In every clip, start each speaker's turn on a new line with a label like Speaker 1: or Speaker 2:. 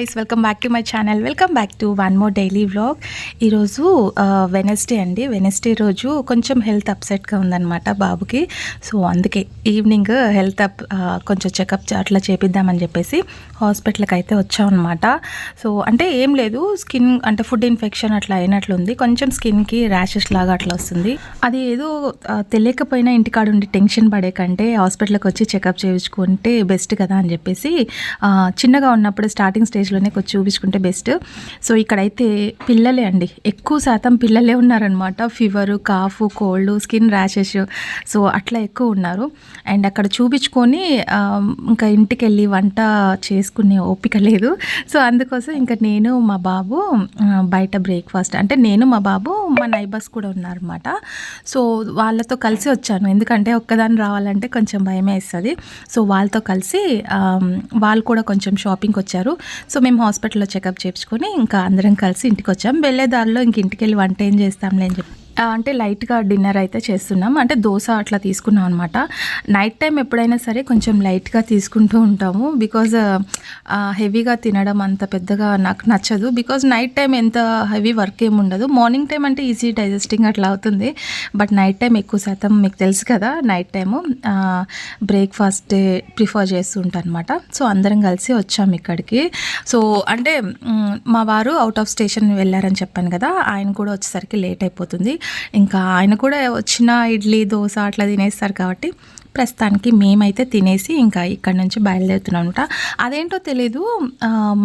Speaker 1: guys, welcome back to my channel. Welcome back to one more daily vlog. ఈరోజు Wednesday అండి. Wednesday రోజు కొంచెం health అప్సెట్గా ఉందన్నమాట బాబుకి. సో అందుకే ఈవినింగ్ హెల్త్ కొంచెం చెకప్ అట్లా చేపిద్దామని చెప్పేసి హాస్పిటల్కి అయితే వచ్చామన్నమాట. సో అంటే ఏం లేదు, స్కిన్ అంటే ఫుడ్ ఇన్ఫెక్షన్ అట్లా అయినట్లుంది. కొంచెం స్కిన్కి ర్యాషెస్ లాగా అట్లా వస్తుంది. అది ఏదో తెలియకపోయినా ఇంటికాడ ఉండి టెన్షన్ పడే కంటే హాస్పిటల్కి వచ్చి చెకప్ చేయించుకుంటే బెస్ట్ కదా అని చెప్పేసి చిన్నగా ఉన్నప్పుడు స్టార్టింగ్ స్టేజ్లోనే కొంచెం చూపించుకుంటే బెస్ట్. సో ఇక్కడైతే పిల్లలే అండి, ఎక్కువ శాతం పిల్లలే ఉన్నారనమాట. Fever, cough, cold, skin rashes, so అట్లా ఎక్కువ ఉన్నారు. అండ్ అక్కడ చూపించుకొని ఇంకా ఇంటికి వెళ్ళి వంట చేసుకునే ఓపిక లేదు. సో అందుకోసం ఇంకా నేను మా బాబు బయట బ్రేక్ఫాస్ట్, అంటే నేను మా బాబు మా నైబర్స్ కూడా ఉన్నారన్నమాట. సో వాళ్ళతో కలిసి వచ్చాను, ఎందుకంటే ఒక్కదాన్ని రావాలంటే కొంచెం భయమే వేస్తుంది. సో వాళ్ళతో కలిసి వాళ్ళు కూడా కొంచెం షాపింగ్కి వచ్చారు. సో మేము హాస్పిటల్లో చెకప్ చేయించుకొని ఇంకా అందరం కలిసి ఇంటికి వచ్చాం. వెళ్ళే దారిలో ఇంక ఇంటికి వెళ్ళి వంట ఏం చేస్తాంలే అని చెప్పి అంటే లైట్గా డిన్నర్ అయితే చేస్తున్నాం. అంటే దోశ అట్లా తీసుకున్నాం అనమాట. నైట్ టైం ఎప్పుడైనా సరే కొంచెం లైట్గా తీసుకుంటూ ఉంటాము, బికాజ్ హెవీగా తినడం అంత పెద్దగా నాకు నచ్చదు. బికాజ్ నైట్ టైం ఎంత హెవీ వర్క్ ఏమి ఉండదు. మార్నింగ్ టైం అంటే ఈజీ డైజెస్టింగ్ అట్లా అవుతుంది, బట్ నైట్ టైం ఎక్కువ శాతం మీకు తెలుసు కదా, నైట్ టైము బ్రేక్ఫాస్ట్ ప్రిఫర్ చేస్తుంటాను అనమాట. సో అందరం కలిసి వచ్చాము ఇక్కడికి. సో అంటే మా వారు అవుట్ ఆఫ్ స్టేషన్ వెళ్ళారని చెప్పాను కదా, ఆయన కూడా వచ్చేసరికి లేట్ అయిపోతుంది. ఇంకా ఆయన కూడా వచ్చిన ఇడ్లీ, దోశ అట్లా తినేస్తారు కాబట్టి ప్రస్తుతానికి మేమైతే తినేసి ఇంకా ఇక్కడ నుంచి బయలుదేరుతున్నాం అనమాట. అదేంటో తెలీదు,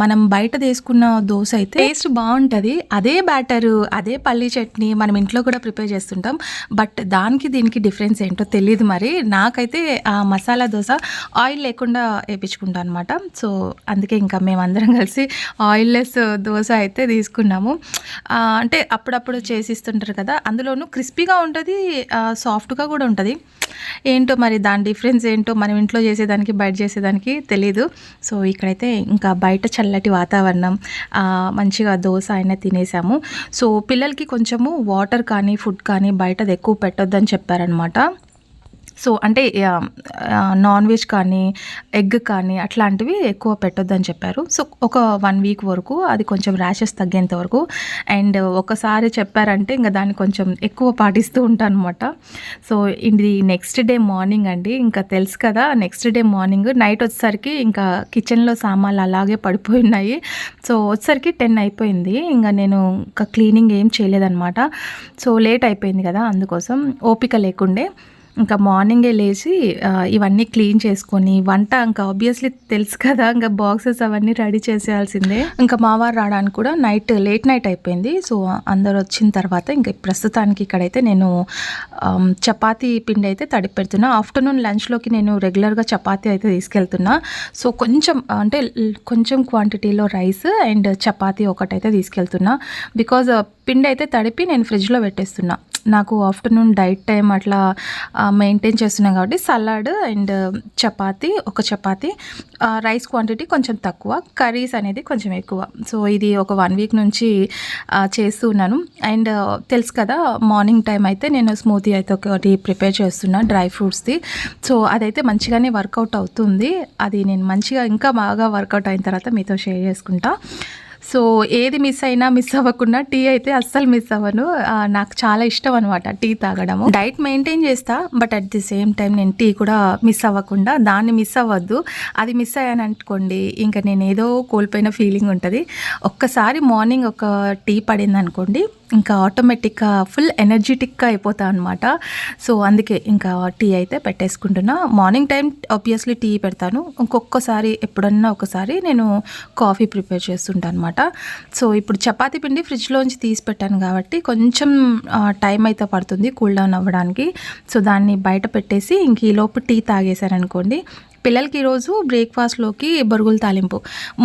Speaker 1: మనం బయట తీసుకున్న దోశ అయితే టేస్ట్ బాగుంటుంది. అదే బ్యాటరు, అదే పల్లీ చట్నీ మనం ఇంట్లో కూడా ప్రిపేర్ చేస్తుంటాం, బట్ దానికి దీనికి డిఫరెన్స్ ఏంటో తెలియదు. మరి నాకైతే ఆ మసాలా దోశ ఆయిల్ లేకుండా వేయించుకుంటాం అనమాట. సో అందుకే ఇంకా మేమందరం కలిసి ఆయిల్లెస్ దోశ అయితే తీసుకున్నాము. అంటే అప్పుడప్పుడు చేసిస్తుంటారు కదా, అందులోనూ క్రిస్పీగా ఉంటుంది, సాఫ్ట్గా కూడా ఉంటుంది. ఏంటో మరి దాని డిఫరెన్స్ ఏంటో మనం ఇంట్లో చేసేదానికి బయట చేసేదానికి తెలీదు. సో ఇక్కడైతే ఇంకా బయట చల్లటి వాతావరణం, మంచిగా దోశ అయినా తినేసాము. సో పిల్లలకి కొంచెము వాటర్ కానీ ఫుడ్ కానీ బయటది ఎక్కువ పెట్టొద్దని చెప్పారనమాట. సో అంటే నాన్ వెజ్ కానీ ఎగ్ కానీ అట్లాంటివి ఎక్కువ పెట్టొద్దని చెప్పారు. సో ఒక 1 వీక్ వరకు అది కొంచెం ర్యాషెస్ తగ్గేంత వరకు. అండ్ ఒకసారి చెప్పారంటే ఇంకా దాన్ని కొంచెం ఎక్కువ పాటిస్తూ ఉంటాను అనమాట. సో ఇది నెక్స్ట్ డే మార్నింగ్ అండి. ఇంకా తెలుసు కదా, నెక్స్ట్ డే మార్నింగ్ నైట్ వచ్చేసరికి ఇంకా కిచెన్లో సామాన్లు అలాగే పడిపోయి ఉన్నాయి. సో వచ్చేసరికి 10 అయిపోయింది. ఇంకా నేను ఇంకా క్లీనింగ్ ఏం చేయలేదన్నమాట. సో లేట్ అయిపోయింది కదా, అందుకోసం ఓపిక లేకుండే ఇంకా మార్నింగే లేచి ఇవన్నీ క్లీన్ చేసుకొని వంట ఇంకా ఆబ్వియస్లీ తెలుసు కదా, ఇంకా బాక్సెస్ అవన్నీ రెడీ చేసేయాల్సిందే. ఇంకా మా వారు రావడానికి కూడా లేట్ నైట్ అయిపోయింది. సో అందరు వచ్చిన తర్వాత ఇంకా ప్రస్తుతానికి ఇక్కడైతే నేను చపాతీ పిండి అయితే తడిపి పెడుతున్నా. ఆఫ్టర్నూన్ లంచ్లోకి నేను రెగ్యులర్గా చపాతీ అయితే తీసుకెళ్తున్నా. సో కొంచెం క్వాంటిటీలో రైస్ అండ్ చపాతీ ఒకటైతే తీసుకెళ్తున్నా. బికాజ్ పిండి అయితే తడిపి నేను ఫ్రిడ్జ్లో పెట్టేస్తున్నా. నాకు ఆఫ్టర్నూన్ డైట్ టైం అట్లా మెయింటైన్ చేస్తున్నాను కాబట్టి సలాడ్ అండ్ ఒక చపాతీ, రైస్ క్వాంటిటీ కొంచెం తక్కువ, కర్రీస్ అనేది కొంచెం ఎక్కువ. సో ఇది ఒక 1 వీక్ నుంచి చేస్తూ ఉన్నాను. అండ్ తెలుసు కదా, మార్నింగ్ టైం అయితే నేను స్మూతీ అయితే ఒకటి ప్రిపేర్ చేస్తున్నా డ్రై ఫ్రూట్స్ది. సో అదైతే మంచిగానే వర్కౌట్ అవుతుంది. అది నేను మంచిగా ఇంకా బాగా వర్కౌట్ అయిన తర్వాత మీతో షేర్ చేసుకుంటా. సో ఏది మిస్ అవ్వకుండా టీ అయితే అస్సలు మిస్ అవ్వను. నాకు చాలా ఇష్టం అనమాట టీ తాగడము. డైట్ మెయింటైన్ చేస్తా, but at the same time నేను టీ కూడా మిస్ అవ్వకుండా, దాన్ని మిస్ అవ్వద్దు. అది మిస్ అయ్యాను అనుకోండి, ఇంకా నేను ఏదో కోల్పోయిన ఫీలింగ్ ఉంటుంది. ఒక్కసారి మార్నింగ్ ఒక టీ పడింది అనుకోండి, ఇంకా ఆటోమేటిక్గా ఫుల్ ఎనర్జెటిక్గా అయిపోతా అనమాట. సో అందుకే ఇంకా టీ అయితే పెట్టేసుకుంటున్నా. మార్నింగ్ టైం ఆబ్వియస్లీ టీ పెడతాను, ఇంకొకసారి ఎప్పుడన్నా ఒకసారి నేను కాఫీ ప్రిపేర్ చేస్తుంటాను అనమాట. సో ఇప్పుడు చపాతీ పిండి ఫ్రిడ్జ్లోంచి తీసి పెట్టాను కాబట్టి కొంచెం టైం అయితే పడుతుంది కూల్ డౌన్ అవ్వడానికి. సో దాన్ని బయట పెట్టేసి ఇంక ఈలోపు టీ తాగేశారనుకోండి. పిల్లలకి ఈరోజు బ్రేక్ఫాస్ట్లోకి బొరుగుల తాలింపు.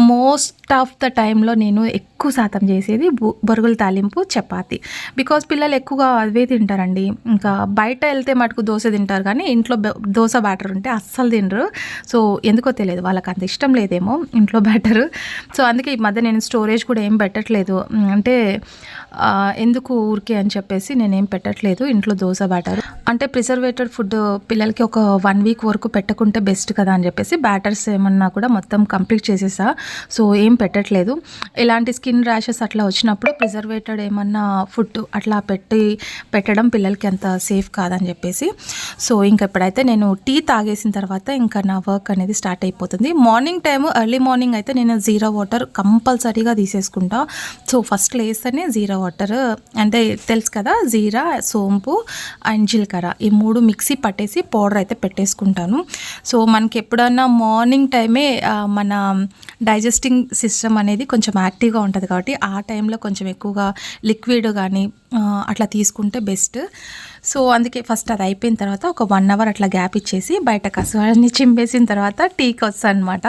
Speaker 1: మోస్ట్ ఆఫ్ ద టైంలో నేను ఎక్కువ శాతం చేసేది బొరుగుల తాలింపు, చపాతి. బికాజ్ పిల్లలు ఎక్కువగా అవే తింటారండి. ఇంకా బయట వెళ్తే మటుకు దోశ తింటారు, కానీ ఇంట్లో దోశ బ్యాటర్ ఉంటే అస్సలు తినరు. సో ఎందుకో తెలియదు, వాళ్ళకి అంత ఇష్టం లేదేమో ఇంట్లో బ్యాటరు. సో అందుకే ఈ మధ్య నేను స్టోరేజ్ కూడా ఏం పెట్టట్లేదు. అంటే ఎందుకు ఊరికే అని చెప్పేసి నేనేం పెట్టట్లేదు ఇంట్లో దోశ బ్యాటర్. అంటే ప్రిజర్వేటెడ్ ఫుడ్ పిల్లలకి ఒక 1 వీక్ వరకు పెట్టకుంటే బెస్ట్ కదా అని చెప్పేసి బ్యాటర్స్ ఏమన్నా కూడా మొత్తం కంప్లీట్ చేసేసా. సో ఏం పెట్టట్లేదు. ఇలాంటి స్కిన్ ర్యాషెస్ అట్లా వచ్చినప్పుడు ప్రిజర్వేటెడ్ ఏమన్నా ఫుడ్ అట్లా పెట్టడం పిల్లలకి అంత సేఫ్ కాదని చెప్పేసి. సో ఇంకా ఇప్పుడైతే నేను టీ తాగేసిన తర్వాత ఇంకా నా వర్క్ అనేది స్టార్ట్ అయిపోతుంది. మార్నింగ్ టైము ఎర్లీ మార్నింగ్ అయితే నేను జీరా వాటర్ కంపల్సరీగా తీసేసుకుంటా. సో ఫస్ట్ లేస్తేనే జీరా వాటర్ అంటే తెలుసు కదా, జీరా, సోంపు అండ్ జీలకర్ర ఈ 3 మిక్సీ పట్టేసి పౌడర్ అయితే పెట్టేసుకుంటాను. సో మనకి ఎప్పుడన్నా మార్నింగ్ టైమే మన డైజెస్టింగ్ సిస్టమ్ అనేది కొంచెం యాక్టివ్గా ఉంటుంది కాబట్టి ఆ టైంలో కొంచెం ఎక్కువగా లిక్విడ్ కానీ అట్లా తీసుకుంటే బెస్ట్. సో అందుకే ఫస్ట్ అది అయిపోయిన తర్వాత ఒక 1 అవర్ అట్లా గ్యాప్ ఇచ్చేసి బయట కసువన్నీ చింపేసిన తర్వాత టీకి వస్తాను అనమాట.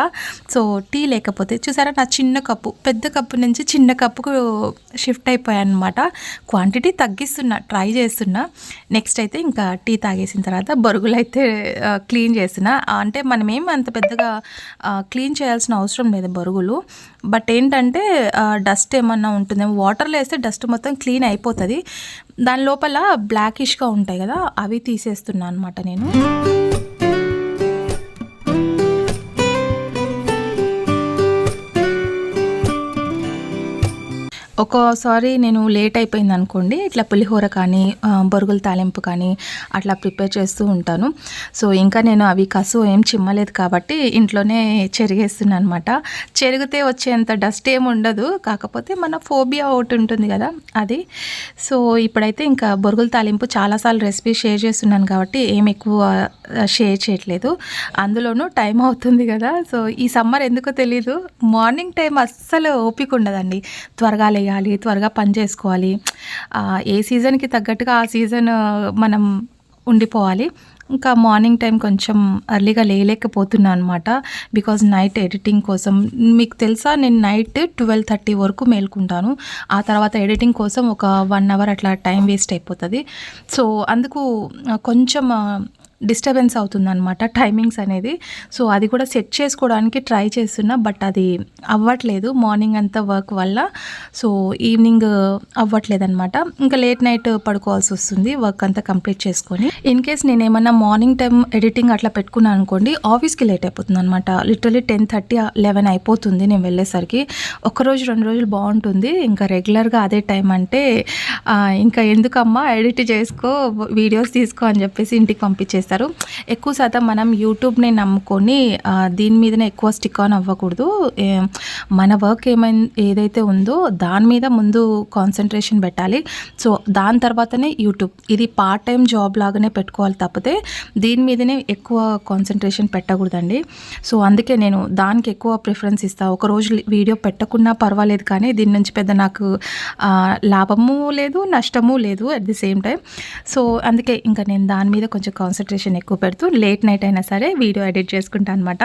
Speaker 1: సో టీ లేకపోతే చూసారా నా చిన్న కప్పు, పెద్ద కప్పు నుంచి చిన్న కప్పుకు షిఫ్ట్ అయిపోయాను అనమాట. క్వాంటిటీ తగ్గిస్తున్నా, ట్రై చేస్తున్నా. నెక్స్ట్ అయితే ఇంకా టీ తాగేసిన తర్వాత బొరుగులు అయితే క్లీన్ చేస్తున్నా. అంటే మనమేం అంత పెద్దగా క్లీన్ చేయాల్సిన అవసరం లేదు బొరుగులు. బట్ ఏంటంటే డస్ట్ ఏమన్నా ఉంటుందేమో, వాటర్లో వేస్తే డస్ట్ మొత్తం క్లీన్ అయిపోతుంది. దాని లోపల బ్లాకిష్గా ఉంటాయి కదా, అవి తీసేస్తున్నా అనమాట నేను. ఒక్కోసారి నేను లేట్ అయిపోయింది అనుకోండి, ఇట్లా పులిహోర కానీ బొరుగుల తాలింపు కానీ అట్లా ప్రిపేర్ చేస్తూ ఉంటాను. సో ఇంకా నేను అవి కసు ఏం చిమ్మలేదు కాబట్టి ఇంట్లోనే చెరిగేస్తున్నాను అనమాట. చెరిగితే వచ్చేంత డస్ట్ ఏమి ఉండదు, కాకపోతే మన ఫోబియా ఒకటి ఉంటుంది కదా అది. సో ఇప్పుడైతే ఇంకా బొరుగుల తాలింపు చాలాసార్లు రెసిపీ షేర్ చేస్తున్నాను కాబట్టి ఏం ఎక్కువ షేర్ చేయట్లేదు. అందులోనూ టైం అవుతుంది కదా. సో ఈ సమ్మర్ ఎందుకో తెలీదు, మార్నింగ్ టైం అస్సలు ఓపిక ఉండదండి. త్వరగా లేయాలి, త్వరగా పని చేసుకోవాలి. ఏ సీజన్కి తగ్గట్టుగా ఆ సీజన్ మనం ఉండిపోవాలి. ఇంకా మార్నింగ్ టైం కొంచెం ఎర్లీగా లేలేకపోతున్నాను అనమాట. బికాజ్ నైట్ ఎడిటింగ్ కోసం, మీకు తెలుసా నేను నైట్ 12:30 వరకు మేల్కుంటాను. ఆ తర్వాత ఎడిటింగ్ కోసం ఒక 1 అవర్ అట్లా టైం వేస్ట్ అయిపోతుంది. సో అందుకు కొంచెం డిస్టర్బెన్స్ అవుతుందన్నమాట టైమింగ్స్ అనేది. సో అది కూడా సెట్ చేసుకోవడానికి ట్రై చేస్తున్నా, బట్ అది అవ్వట్లేదు మార్నింగ్ అంతా వర్క్ వల్ల. సో ఈవినింగ్ అవ్వట్లేదు అనమాట. ఇంకా లేట్ నైట్ పడుకోవాల్సి వస్తుంది వర్క్ అంతా కంప్లీట్ చేసుకొని. ఇన్ కేస్ నేను ఏమన్నా మార్నింగ్ టైం ఎడిటింగ్ అట్లా పెట్టుకున్నాను అనుకోండి, ఆఫీస్కి లేట్ అయిపోతుంది అనమాట. లిటరలీ 10:30, 11 అయిపోతుంది నేను వెళ్ళేసరికి. ఒకరోజు 2 రోజులు బాగుంటుంది, ఇంకా రెగ్యులర్గా అదే టైం అంటే ఇంకా ఎందుకమ్మా ఎడిట్ చేసుకో, వీడియోస్ తీసుకో అని చెప్పేసి ఇంటికి పంపించేస్తాను. ఎక్కువ శాతం మనం యూట్యూబ్ని నమ్ముకొని దీని మీదనే ఎక్కువ స్టిక్ ఆన్ అవ్వకూడదు. మన వర్క్ ఏదైతే ఉందో దాని మీద ముందు కాన్సన్ట్రేషన్ పెట్టాలి. సో దాని తర్వాతనే యూట్యూబ్. ఇది పార్ట్ టైం జాబ్ లాగానే పెట్టుకోవాలి తప్పితే దీని మీదనే ఎక్కువ కాన్సన్ట్రేషన్ పెట్టకూడదండి. సో అందుకే నేను దానికి ఎక్కువ ప్రిఫరెన్స్ ఇస్తాను. ఒకరోజు వీడియో పెట్టకున్నా పర్వాలేదు, కానీ దీని నుంచి పెద్ద నాకు లాభము లేదు, నష్టము లేదు at the same time. So అందుకే ఇంకా నేను దాని మీద కొంచెం కాన్సన్ట్రేషన్ ఎక్కువ పెడుతూ లేట్ నైట్ అయినా సరే వీడియో ఎడిట్ చేసుకుంటాను అనమాట.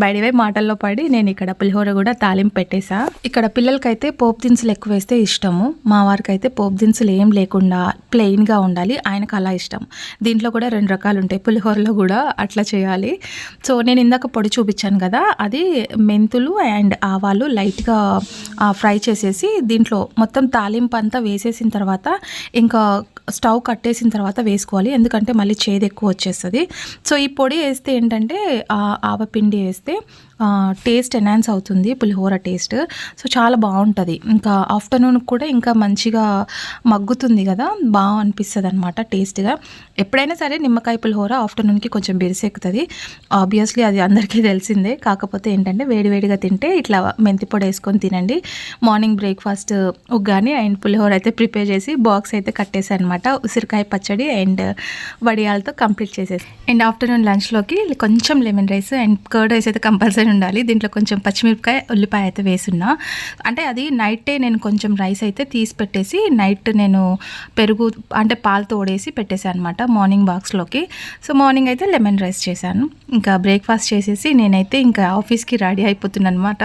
Speaker 1: బయటవే మాటల్లో పడి నేను ఇక్కడ పులిహోర కూడా తాలింపు పెట్టేసా. ఇక్కడ పిల్లలకైతే పోపు దినుసులు ఎక్కువ వేస్తే ఇష్టము, మా వారికి అయితే పోపు దినుసులు ఏం లేకుండా ప్లెయిన్గా ఉండాలి, ఆయనకు అలా ఇష్టం. దీంట్లో కూడా 2 రకాలు ఉంటాయి, పులిహోరలో కూడా అట్లా చేయాలి. సో నేను ఇందాక పొడి చూపించాను కదా, అది మెంతులు అండ్ ఆవాలు లైట్గా ఫ్రై చేసేసి దీంట్లో మొత్తం తాలింపు అంతా వేసేసిన తర్వాత ఇంకా స్టవ్ కట్టేసిన తర్వాత వేసుకోవాలి, ఎందుకంటే మళ్ళీ చేదు ఎక్కువ వచ్చేస్తుంది. సో ఈ పొడి వేస్తే ఏంటంటే ఆవపిండి వేస్తే టేస్ట్ ఎన్హాన్స్ అవుతుంది, పులిహోర టేస్ట్. సో చాలా బాగుంటుంది. ఇంకా ఆఫ్టర్నూన్ కూడా ఇంకా మంచిగా మగ్గుతుంది కదా, బాగా అనిపిస్తుంది అనమాట టేస్ట్గా. ఎప్పుడైనా సరే నిమ్మకాయ పులిహోర ఆఫ్టర్నూన్కి కొంచెం బిరిసెక్కుతుంది, ఆబ్వియస్లీ అది అందరికీ తెలిసిందే. కాకపోతే ఏంటంటే వేడివేడిగా తింటే ఇట్లా మెంతి పొడి వేసుకొని తినండి. మార్నింగ్ బ్రేక్ఫాస్ట్ ఉగ్గాని అండ్ పులిహోర అయితే ప్రిపేర్ చేసి బాక్స్ అయితే కట్టేసాను అనమాట. ఉసిరికాయ పచ్చడి అండ్ వడియాలతో కంప్లీట్ చేసేసి. అండ్ ఆఫ్టర్నూన్ లంచ్లోకి కొంచెం lemon rice and curd rice అయితే కంపల్సరీ ఉండాలి. దీంట్లో కొంచెం పచ్చిమిరపకాయ, ఉల్లిపాయ అయితే వేసున్నా. అంటే అది నైటే నేను కొంచెం రైస్ అయితే తీసి పెట్టేసి నైట్ నేను పెరుగు అంటే పాలతో ఓడేసి పెట్టేశాను అనమాట మార్నింగ్ బాక్స్లోకి. సో మార్నింగ్ అయితే లెమన్ రైస్ చేశాను. ఇంకా బ్రేక్ఫాస్ట్ చేసేసి నేనైతే ఇంకా ఆఫీస్కి రెడీ అయిపోతున్నాను అనమాట.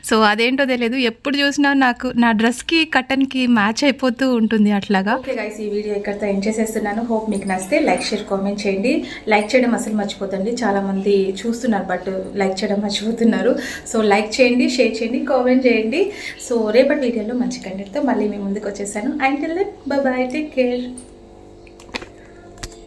Speaker 1: సో అదేంటో తెలియదు, ఎప్పుడు చూసినా నాకు నా డ్రెస్కి కటన్కి మ్యాచ్ అయిపోతూ ఉంటుంది అట్లాగా. ఓకే గైస్, ఈ వీడియో ఇక్కడితో ఎండ్ చేసేస్తున్నాను. హోప్ మీకు నచ్చితే లైక్, షేర్, కామెంట్ చేయండి. లైక్ చేయడం అసలు మర్చిపోతండి, చాలామంది చూస్తున్నారు బట్ లైక్ చేయడం మర్చిపోతున్నారు. సో లైక్ చేయండి, షేర్ చేయండి, కామెంట్ చేయండి. సో రేపటి వీడియోలో మంచి కంటెంట్తో మళ్ళీ మీ ముందుకు వచ్చేసాను. Until then bye bye, take care.